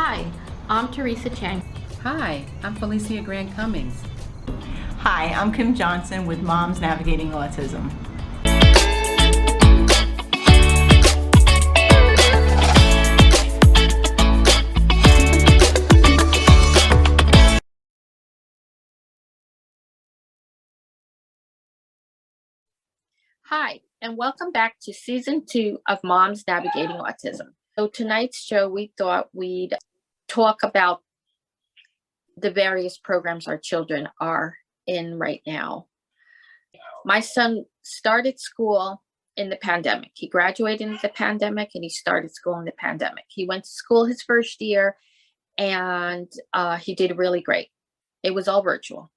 Hi, I'm Teresa Chang. Hi, I'm Felicia Grant Cummings. Hi, I'm Kim Johnson with Moms Navigating Autism. Hi, and welcome back to season 2 of Moms Navigating Autism. So tonight's show, we thought we'd talk about the various programs our children are in right now. My son started school in the pandemic. He graduated in the pandemic and he started school in the pandemic. He went to school his first year and he did really great. It was all virtual.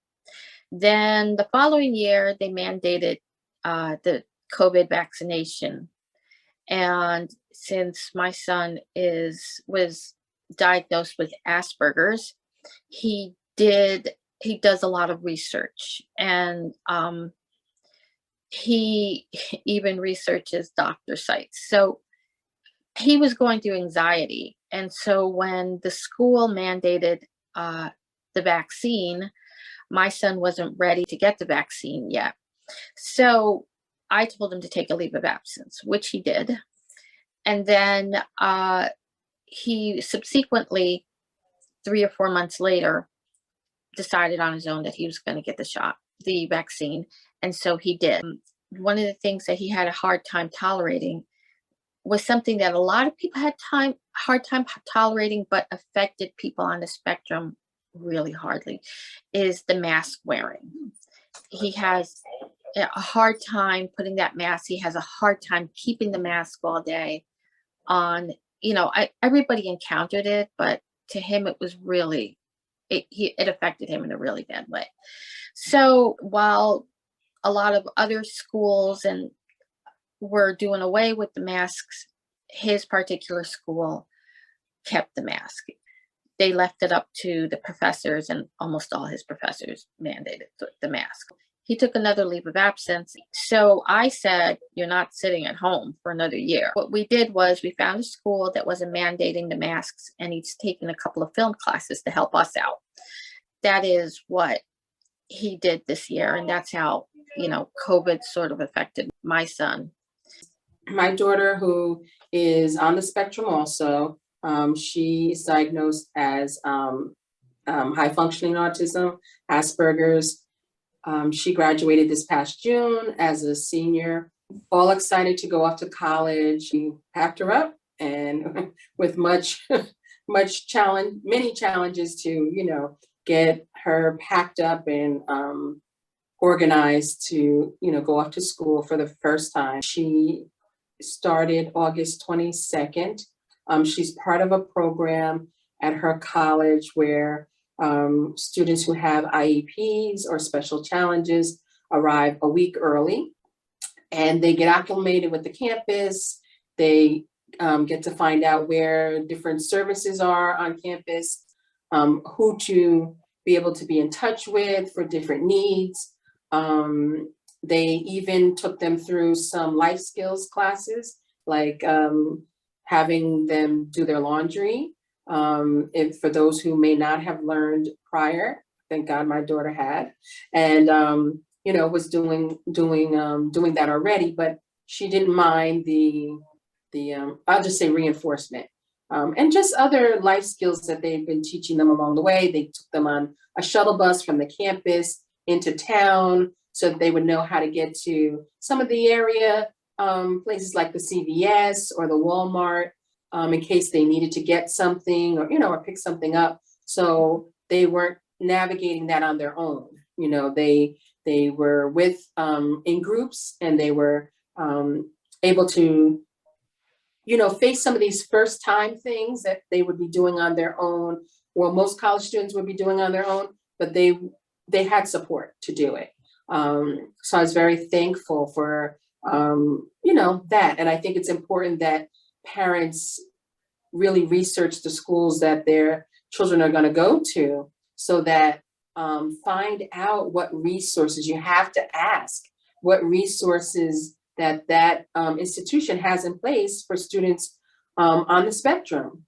Then the following year, they mandated the COVID vaccination. And since my son was diagnosed with Asperger's, he does a lot of research, and he even researches doctor sites. So he was going through anxiety. And so when the school mandated the vaccine, my son wasn't ready to get the vaccine yet. So I told him to take a leave of absence, which he did. And then he subsequently, 3 or 4 months later, decided on his own that he was going to get the vaccine. And so he did. One of the things that he had a hard time tolerating was something that a lot of people had hard time tolerating, but affected people on the spectrum really hardly, is the mask wearing. He has a hard time putting that mask. He has a hard time keeping the mask all day on. Everybody encountered it, but to him, it was really, it affected him in a really bad way. So while a lot of other schools were doing away with the masks, his particular school kept the mask. They left it up to the professors, and almost all his professors mandated the mask. He took another leave of absence. So I said, you're not sitting at home for another year. What we did was we found a school that wasn't mandating the masks, and he's taken a couple of film classes to help us out. That is what he did this year. And that's how, COVID sort of affected my son. My daughter, who is on the spectrum also, she is diagnosed as high functioning autism, Asperger's. She graduated this past June as a senior, all excited to go off to college. We packed her up, and with many challenges to, get her packed up and organized to, go off to school for the first time. She started August 22nd. She's part of a program at her college where students who have IEPs or special challenges arrive a week early, and they get acclimated with the campus. They get to find out where different services are on campus, who to be able to be in touch with for different needs. They even took them through some life skills classes, like having them do their laundry. If for those who may not have learned prior, thank God my daughter had, and was doing that already, but she didn't mind the I'll just say reinforcement, and just other life skills that they've been teaching them along the way. They took them on a shuttle bus from the campus into town so that they would know how to get to some of the area places like the CVS or the Walmart, in case they needed to get something or pick something up. So they weren't navigating that on their own. They were with in groups, and they were able to face some of these first time things that they would be doing on their own. Well, most college students would be doing on their own, but they had support to do it. So I was very thankful for that. And I think it's important that parents really research the schools that their children are going to go to, so that find out what resources you have to ask, what resources that institution has in place for students on the spectrum.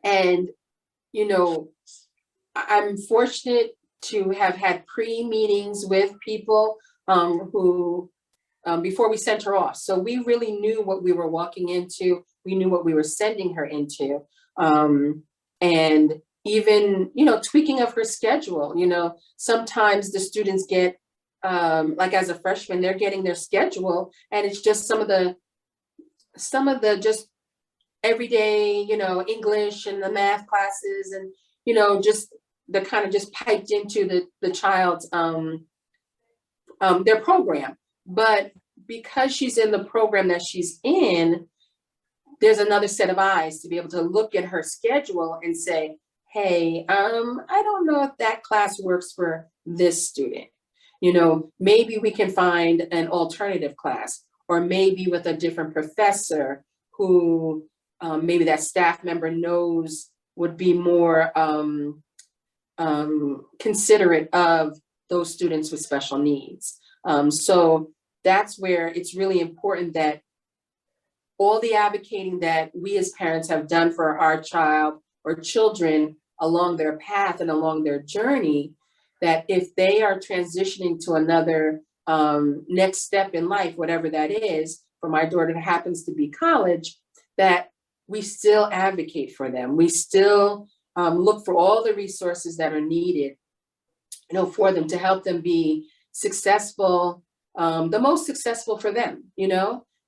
And, you know, I'm fortunate to have had pre-meetings with people who, before we sent her off. So we really knew what we were walking into. We knew what we were sending her into. And even, tweaking of her schedule, sometimes the students get, like as a freshman, they're getting their schedule and it's just some of the just everyday, English and the math classes and, just the kind of just piped into the child's, their program. But because she's in the program that she's in, there's another set of eyes to be able to look at her schedule and say, hey, I don't know if that class works for this student. Maybe we can find an alternative class, or maybe with a different professor who maybe that staff member knows would be more considerate of those students with special needs. So that's where it's really important that all the advocating that we as parents have done for our child or children along their path and along their journey, that if they are transitioning to another next step in life, whatever that is, for my daughter that happens to be college, that we still advocate for them. We still look for all the resources that are needed, for them to help them be successful, the most successful for them,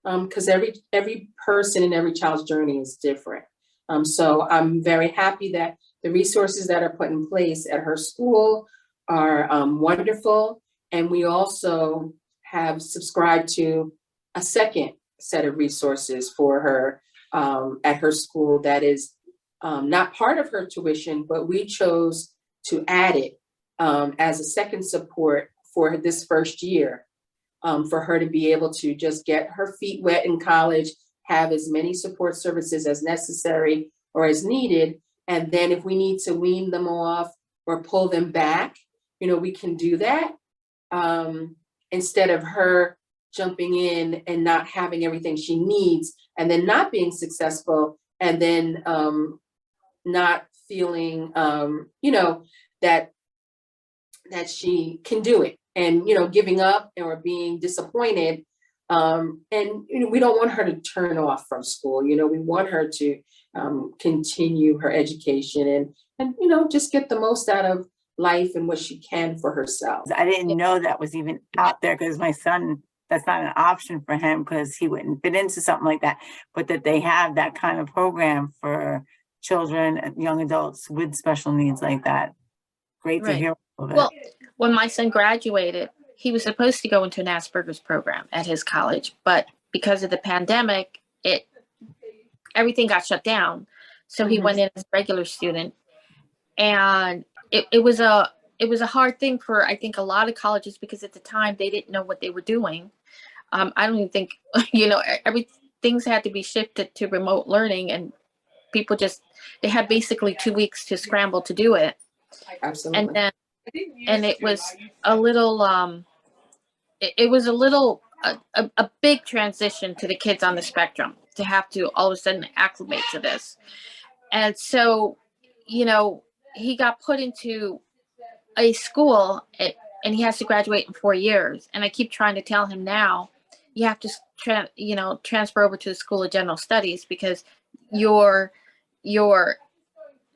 because every person and every child's journey is different. So I'm very happy that the resources that are put in place at her school are wonderful. And we also have subscribed to a second set of resources for her at her school that is not part of her tuition, but we chose to add it as a second support for this first year, for her to be able to just get her feet wet in college, have as many support services as necessary or as needed. And then if we need to wean them off or pull them back, we can do that, instead of her jumping in and not having everything she needs and then not being successful and then not feeling, that she can do it and, giving up or being disappointed. And we don't want her to turn off from school. We want her to continue her education and just get the most out of life and what she can for herself. I didn't know that was even out there because my son, that's not an option for him because he wouldn't fit into something like that, but that they have that kind of program for children and young adults with special needs like that. Great to hear all of it. Well, when my son graduated, he was supposed to go into an Asperger's program at his college, but because of the pandemic, everything got shut down. So he went in as a regular student, and it was a hard thing for, I think, a lot of colleges because at the time they didn't know what they were doing. I don't even think, things had to be shifted to remote learning, and people they had basically 2 weeks to scramble to do it. Absolutely. And it was a little, a big transition to the kids on the spectrum to have to all of a sudden acclimate to this. And so, he got put into a school and he has to graduate in 4 years. And I keep trying to tell him now, you have to transfer over to the School of General Studies because your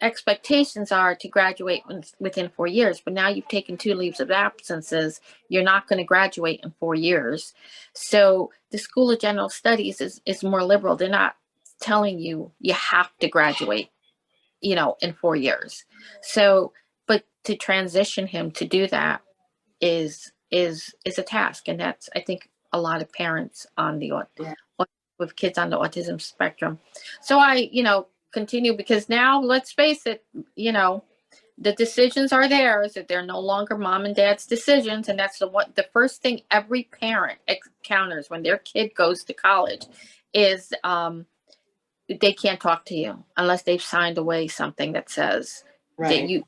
expectations are to graduate within 4 years, but now you've taken 2 leaves of absences. You're not going to graduate in 4 years. So the School of General Studies is more liberal. They're not telling you have to graduate, in 4 years. So, but to transition him to do that is a task. And that's, I think, a lot of parents on the with kids on the autism spectrum. So I, continue because now let's face it, the decisions are theirs, that they're no longer mom and dad's decisions. And that's the first thing every parent encounters when their kid goes to college is they can't talk to you unless they've signed away something that says that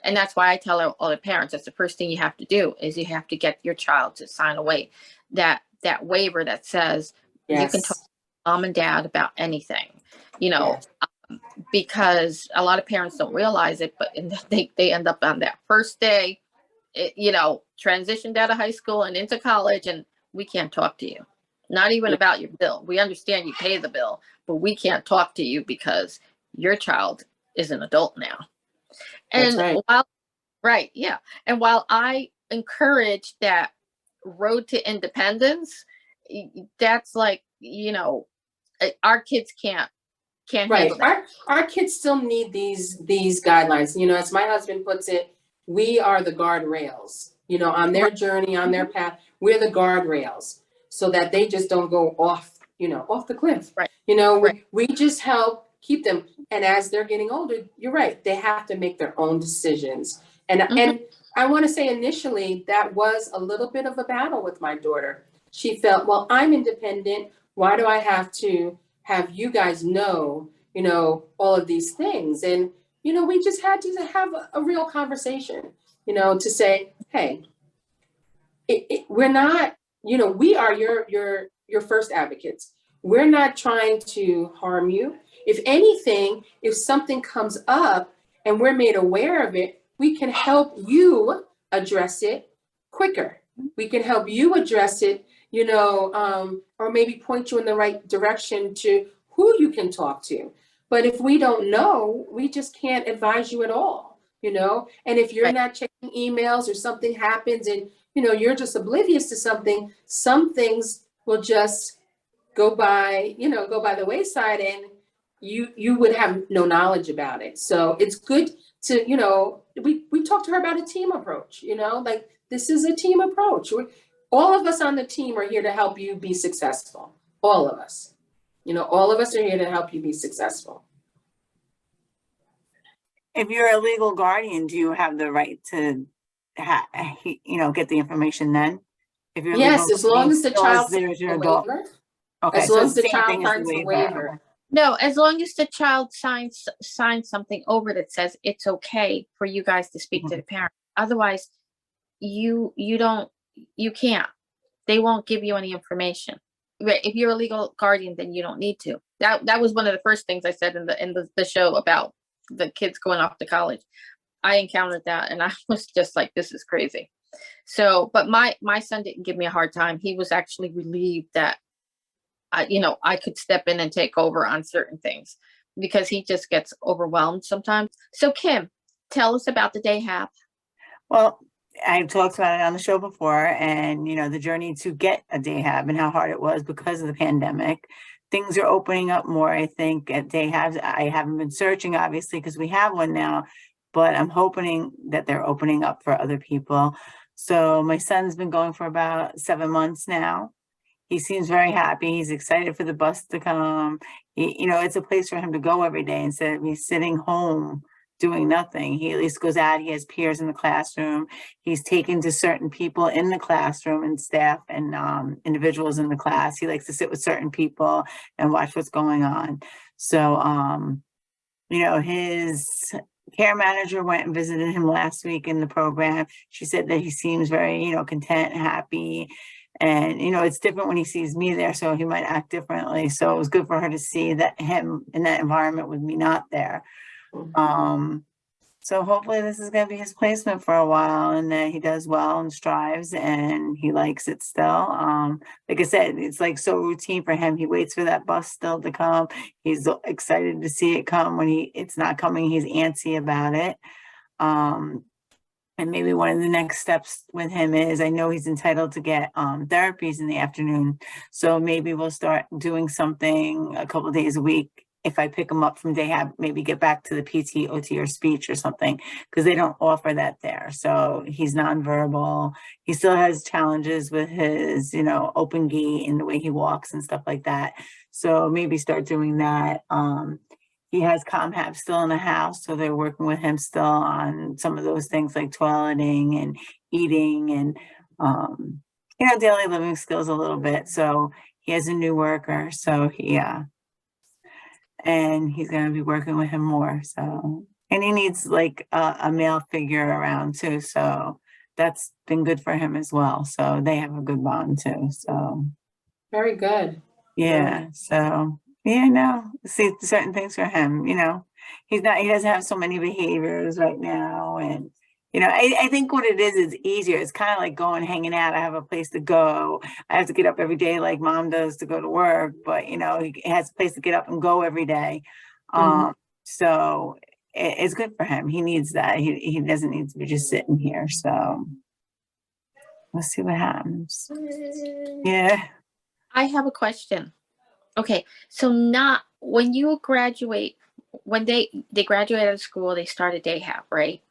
and that's why I tell all the parents, that's the first thing you have to do is you have to get your child to sign away that waiver that says you can talk to mom and dad about anything, because a lot of parents don't realize it, but they end up on that first day, transitioned out of high school and into college, and we can't talk to you. Not even about your bill. We understand you pay the bill, but we can't talk to you because your child is an adult now. That's And right. right, yeah. And while I encourage that road to independence, that's like, our kids can't Right. handle that. Our kids still need these guidelines. As my husband puts it, we are the guardrails, on their Right. journey, on their path. We're the guardrails so that they just don't go off the cliff. Right. Right. We just help keep them. And as they're getting older, you're right, they have to make their own decisions. And I want to say initially that was a little bit of a battle with my daughter. She felt, well, I'm independent. Why do I have to have you guys know, all of these things? And, we just had to have a real conversation, to say, hey, we're not, we are your first advocates. We're not trying to harm you. If anything, if something comes up and we're made aware of it, we can help you address it quicker. We can help you address it, or maybe point you in the right direction to who you can talk to. But if we don't know, we just can't advise you at all, And if you're Right. not checking emails or something happens and, you're just oblivious to something, some things will just go by the wayside, and you would have no knowledge about it. So it's good to, we talked to her about a team approach, like this is a team approach. All of us on the team are here to help you be successful. All of us. All of us are here to help you be successful. If you're a legal guardian, do you have the right to, get the information then? If you're Yes, legal as long as the guardian, child there's your signs a adult. waiver. Okay, As so long it's as the the same child thing as the signs a waiver. waiver. No, as long as the child signs something over that says it's okay for you guys to speak to the parent. Otherwise, you can't. They won't give you any information. If you're a legal guardian, then you don't need to. That was one of the first things I said in the show about the kids going off to college. I encountered that, and I was just like, this is crazy. So, but my son didn't give me a hard time. He was actually relieved that I could step in and take over on certain things, because he just gets overwhelmed sometimes. So Kim, tell us about the day hab. Well, I've talked about it on the show before, and the journey to get a day hab and how hard it was because of the pandemic. Things are opening up more, I think, at day habs. I haven't been searching, obviously, because we have one now, but I'm hoping that they're opening up for other people. So my son's been going for about 7 months now. He seems very happy. He's excited for the bus to come. It's a place for him to go every day instead of me sitting home doing nothing. He at least goes out. He has peers in the classroom. He's taken to certain people in the classroom and staff and individuals in the class. He likes to sit with certain people and watch what's going on. So, his care manager went and visited him last week in the program. She said that he seems very, content, happy. And, it's different when he sees me there, so he might act differently. So it was good for her to see that him in that environment with me not there. So hopefully this is going to be his placement for a while, and that he does well and strives and he likes it still. Like I said, it's like so routine for him. He waits for that bus still to come. He's excited to see it come. When it's not coming, he's antsy about it. And maybe one of the next steps with him is, I know he's entitled to get therapies in the afternoon. So maybe we'll start doing something a couple of days a week. If I pick him up from day hab, maybe get back to the PT, OT, or speech or something, because they don't offer that there. So he's nonverbal. He still has challenges with his, open gait and the way he walks and stuff like that. So maybe start doing that. He has ComHab still in the house, so they're working with him still on some of those things like toileting and eating and, daily living skills a little bit. So he has a new worker, so and he's going to be working with him more. So, and he needs like a male figure around too. So that's been good for him as well. So they have a good bond too. So Very good. yeah. So yeah, no, see certain things for him, He doesn't have so many behaviors right now. And, I think what it is easier. It's kind of like going, hanging out. I have a place to go. I have to get up every day like mom does to go to work, but, he has a place to get up and go every day. So it's good for him. He needs that. He doesn't need to be just sitting here. So let's see what happens. Yeah. I have a question. Okay, so not when you graduate, when they graduate out of school, they start a day half, right?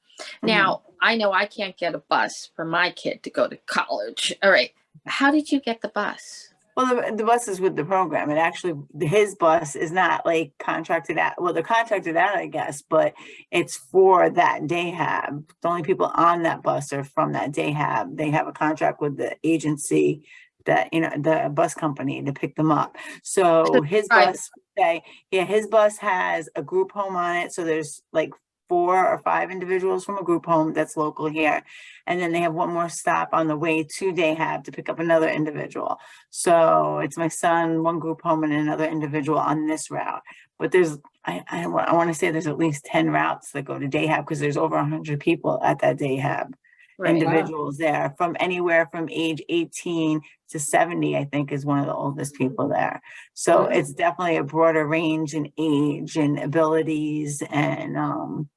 Now, I know I can't get a bus for my kid to go to college. All right. How did you get the bus? Well, the bus is with the program. And actually, his bus is not like contracted out. Well, they're contracted out, I guess, but it's for that day hab. The only people on that bus are from that day hab. They have a contract with the agency that, the bus company to pick them up. So his bus, his bus has a group home on it. So there's like 4 or 5 individuals from a group home that's local here. And then they have one more stop on the way to Dayhab to pick up another individual. So it's my son, one group home, and another individual on this route. But there's, I want to say there's at least 10 routes that go to Dayhab because there's over 100 people at that Dayhab. Right. Individuals there from anywhere from age 18 to 70, I think, is one of the oldest people there. So it's definitely a broader range in age and abilities and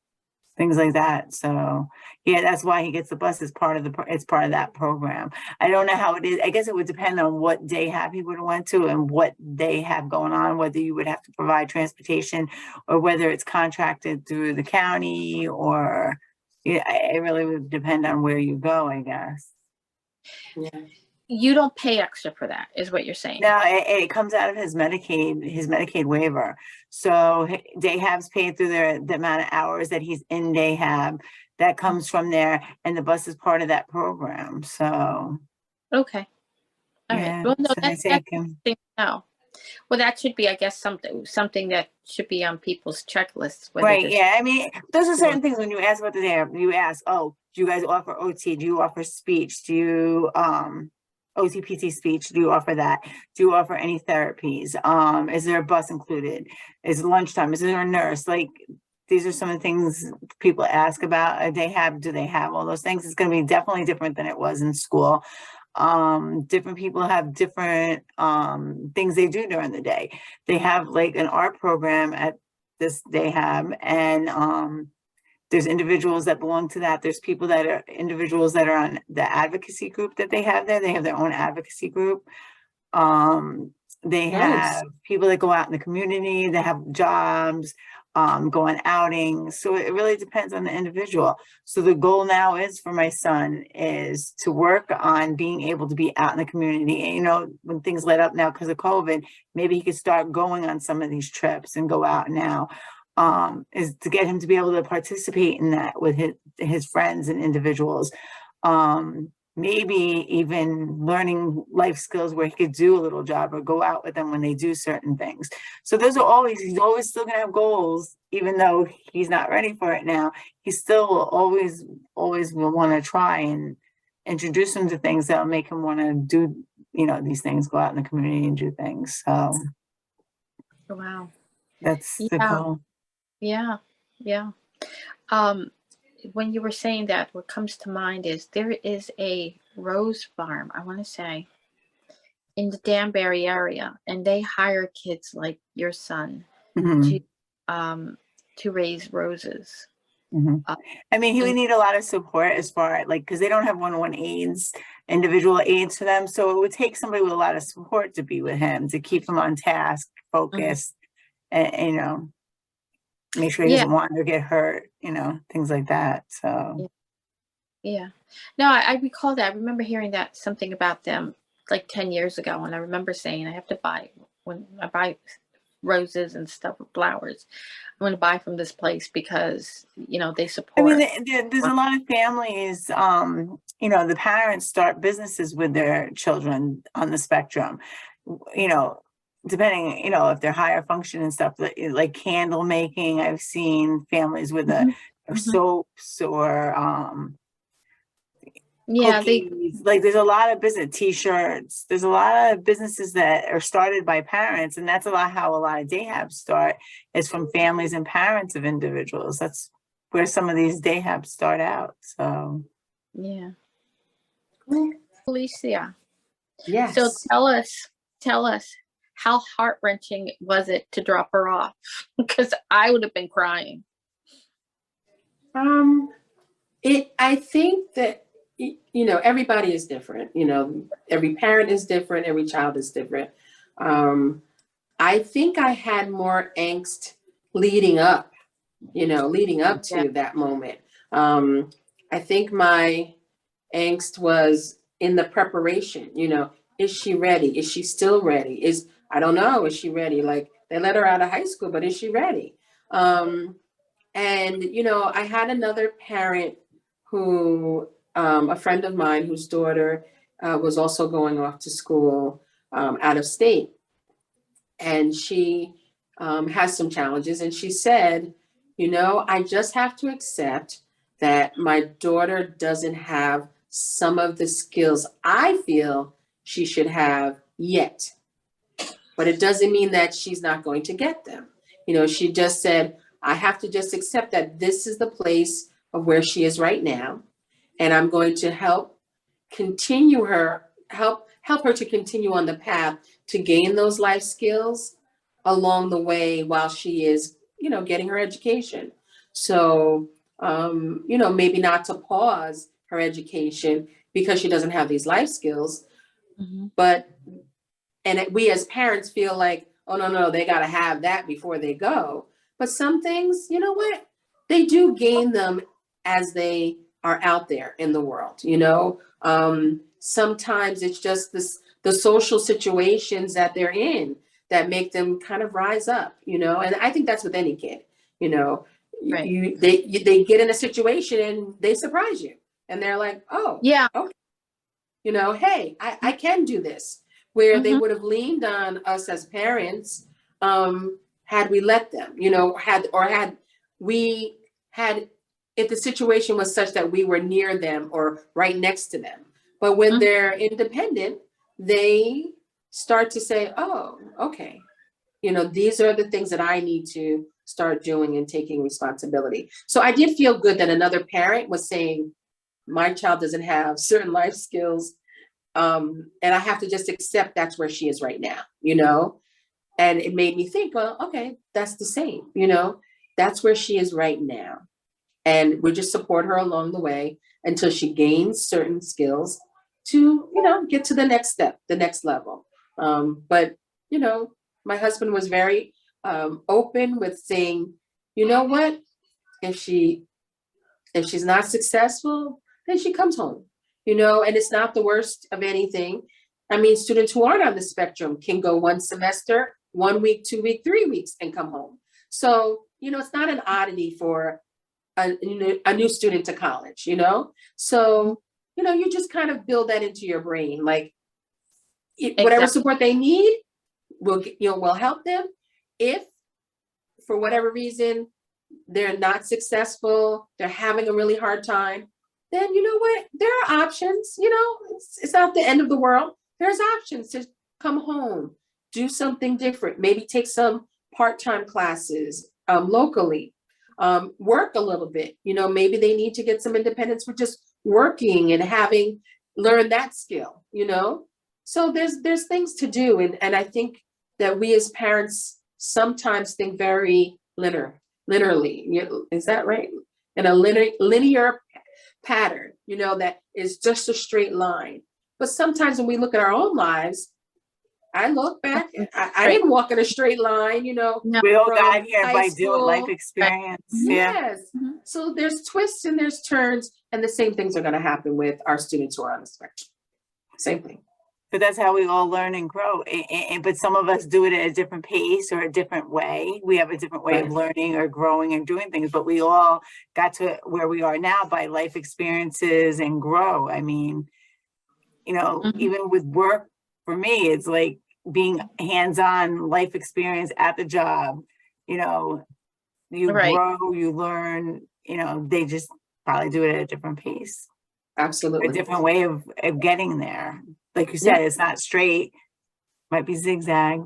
things like that. So yeah, that's why he gets the bus as part of it's part of that program. I don't know how it is. I guess it would depend on what day have he would have went to and what they have going on, whether you would have to provide transportation or whether it's contracted through the county or it really would depend on where you go, I guess. Yeah. You don't pay extra for that, is what you're saying? No, it comes out of his Medicaid waiver. So Dayhab's paid through the amount of hours that he's in Dayhab. That comes from there, and the bus is part of that program. So okay, all right. Well, no, so that's no. Well, that should be, I guess, something that should be on people's checklists. Right. Yeah. I mean, those are certain things when you ask about the day. You ask, oh, do you guys offer OT? Do you offer speech? Do you OTPT speech? Do you offer that? Do you offer any therapies? Is there a bus included? Is it lunchtime? Is there a nurse? Like, these are some of the things people ask about. Do they have all those things? It's going to be definitely different than it was in school. Different people have different things they do during the day. They have like an art program at this they have, and there's individuals that belong to that. There's individuals that are on the advocacy group that they have there. They have their own advocacy group. They have people that go out in the community, that have jobs, go on outings. So it really depends on the individual. So the goal now is for my son is to work on being able to be out in the community. And, when things let up now because of COVID, maybe he could start going on some of these trips and go out now. Is to get him to be able to participate in that with his friends and individuals. Maybe even learning life skills where he could do a little job or go out with them when they do certain things. So he's always still gonna have goals, even though he's not ready for it now. He still will always will want to try and introduce him to things that'll make him want to do, these things, go out in the community and do things. So wow. That's the goal. Yeah. When you were saying that, what comes to mind is there is a rose farm, I want to say, in the Danbury area, and they hire kids like your son to raise roses. I mean, he would need a lot of support as far because they don't have one-on-one aides, individual aides for them. So it would take somebody with a lot of support to be with him, to keep him on task, focused, and make sure he doesn't want to get hurt, things like that. So no, I recall that. I remember hearing that something about them like 10 years ago, and I remember saying I have to buy, when I buy roses and stuff with flowers, I'm going to buy from this place because they support. I mean, there's a lot of families, the parents start businesses with their children on the spectrum, depending, if they're higher function and stuff, like candle making. I've seen families with soaps or Yeah, cookies. Like there's a lot of business, t-shirts. There's a lot of businesses that are started by parents, and that's a lot how a lot of day hubs start, is from families and parents of individuals. That's where some of these day hubs start out. So yeah. Cool. Alicia, so Yes. tell us, how heart-wrenching was it to drop her off? Because I would have been crying. I think that, everybody is different, every parent is different, every child is different. I think I had more angst leading up, to that moment. I think my angst was in the preparation, is she ready? Is she still ready? I don't know, is she ready? Like, they let her out of high school, but is she ready? And, I had another parent who, a friend of mine whose daughter was also going off to school out of state. And she has some challenges. And she said, I just have to accept that my daughter doesn't have some of the skills I feel she should have yet. But it doesn't mean that she's not going to get them. She just said, I have to just accept that this is the place of where she is right now. And I'm going to help her to continue on the path to gain those life skills along the way while she is, getting her education. So, maybe not to pause her education because she doesn't have these life skills, but we as parents feel like, oh, no, they got to have that before they go. But some things, you know what? They do gain them as they are out there in the world, Sometimes it's just the social situations that they're in that make them kind of rise up, and I think that's with any kid, Right. they get in a situation and they surprise you and they're like, oh, Yeah. okay, hey, I can do this, where they Mhm. would have leaned on us as parents, had we let them, if the situation was such that we were near them or right next to them. But when Mhm. they're independent, they start to say, oh, okay, these are the things that I need to start doing and taking responsibility. So I did feel good that another parent was saying, my child doesn't have certain life skills, and I have to just accept that's where she is right now, and it made me think, well, okay, that's the same, that's where she is right now. And we just support her along the way until she gains certain skills to, get to the next step, the next level. But, my husband was very open with saying, you know what, if she's not successful, then she comes home, and it's not the worst of anything. I mean, students who aren't on the spectrum can go one semester, 1 week, 2 week, 3 weeks and come home. So, it's not an oddity for a new student to college, So, you just kind of build that into your brain, like whatever support they need, we'll help them. If for whatever reason they're not successful, they're having a really hard time, then you know what? There are options, it's not the end of the world. There's options to come home, do something different, maybe take some part-time classes locally, work a little bit, maybe they need to get some independence for just working and having learned that skill, So there's things to do. And I think that we as parents sometimes think very linearly, is that right? In a linear pattern, that is just a straight line. But sometimes when we look at our own lives, I look back, I didn't walk in a straight line, No. we all from got here high by doing life school. experience. Yeah. Yes. Mhm. So there's twists and there's turns, and the same things are going to happen with our students who are on the spectrum. Same thing. But that's how we all learn and grow. But some of us do it at a different pace or a different way. We have a different way of learning or growing and doing things, but we all got to where we are now by life experiences and grow. I mean, even with work, for me, it's like being hands-on life experience at the job. You Right. grow, you learn, they just probably do it at a different pace. a Absolutely. different way of getting there. Like you said, it's not straight, might be zigzag,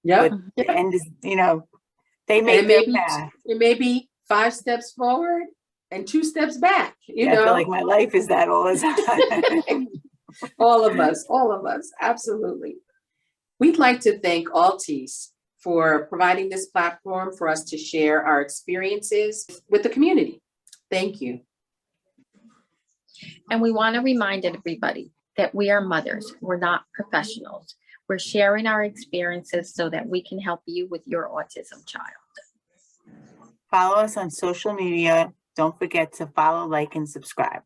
Yep. but the end is, they And make their path. it may be 5 steps forward and 2 steps back, Yeah, I feel like my life is that all the time. all of us, absolutely. We'd like to thank Altis for providing this platform for us to share our experiences with the community. Thank you. And we want to remind everybody that we are mothers. We're not professionals. We're sharing our experiences so that we can help you with your autism child. Follow us on social media. Don't forget to follow, like, and subscribe.